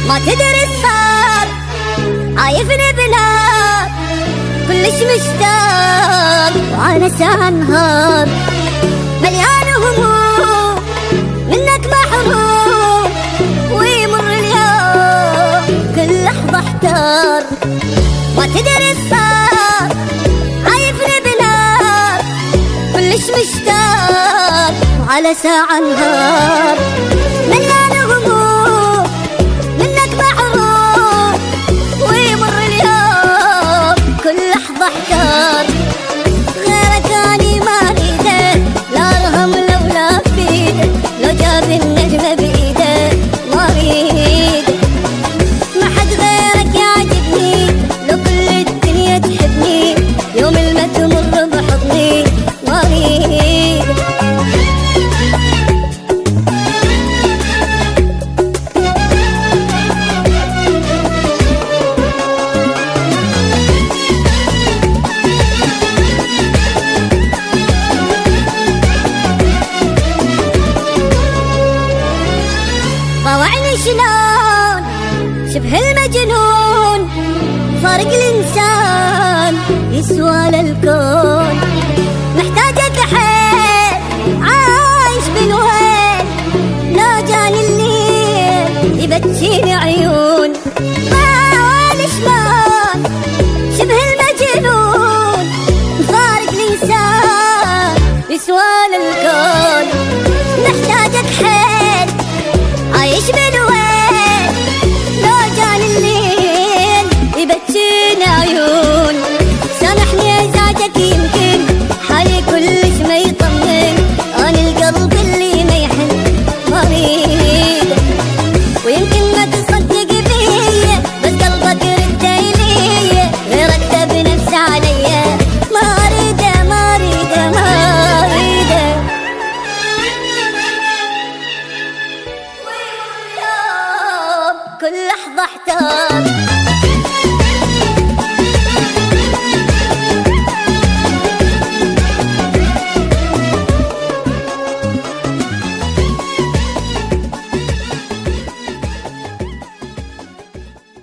ما تدري الصار عايفني بنار كلش مشتاق وانا ساعة نهار مليان هموم منك محروم ويمر اليوم كل لحظة احتار ما تدري الصار عايفني بنار كلش مشتاق وعلى ساعة نهار مليان هموم منك محروم ويمر اليوم كل لحظة احتار غيرك اني ما اريده لا ارهم لو لا فيده لو جاب النجمة بايده ما اريده ما حد غيرك يعجبني لو كل الدنيا تحبني يوم ما تمر بحضني ما اريده طوعني شلون شبه المجنون فارق الانسان يسوى للكون محتاجك حيل عايش بالويل لا جاني الليل يبكيني عيون طوعني شلون شبه المجنون فارق الانسان يسوى للكون محتاجك حيل عايش بالويل لو جاني الليل يبكيني عيون سامحني ازعجك يمكن حالي كلش ما يطمن انا القلب اللي ما يحن ما اريده ويمكن ما تصدق بيا بس قلبك رد الي غيرك تب نفسه عليا ما اريده ما اريده ما اريده كل لحظة احتار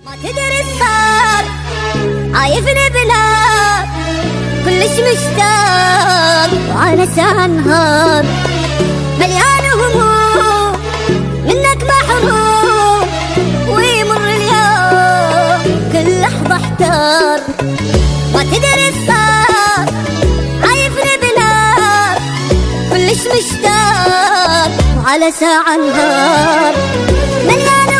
ما تدري الصار عايفني بنار كلش مشتاق وانا ساعة نهار مليان هموم منك محروم ويمر اليوم كل لحظة احتار ما تدري الصار عايفني بنار كلش مشتاق وعلى ساعة نهار مليان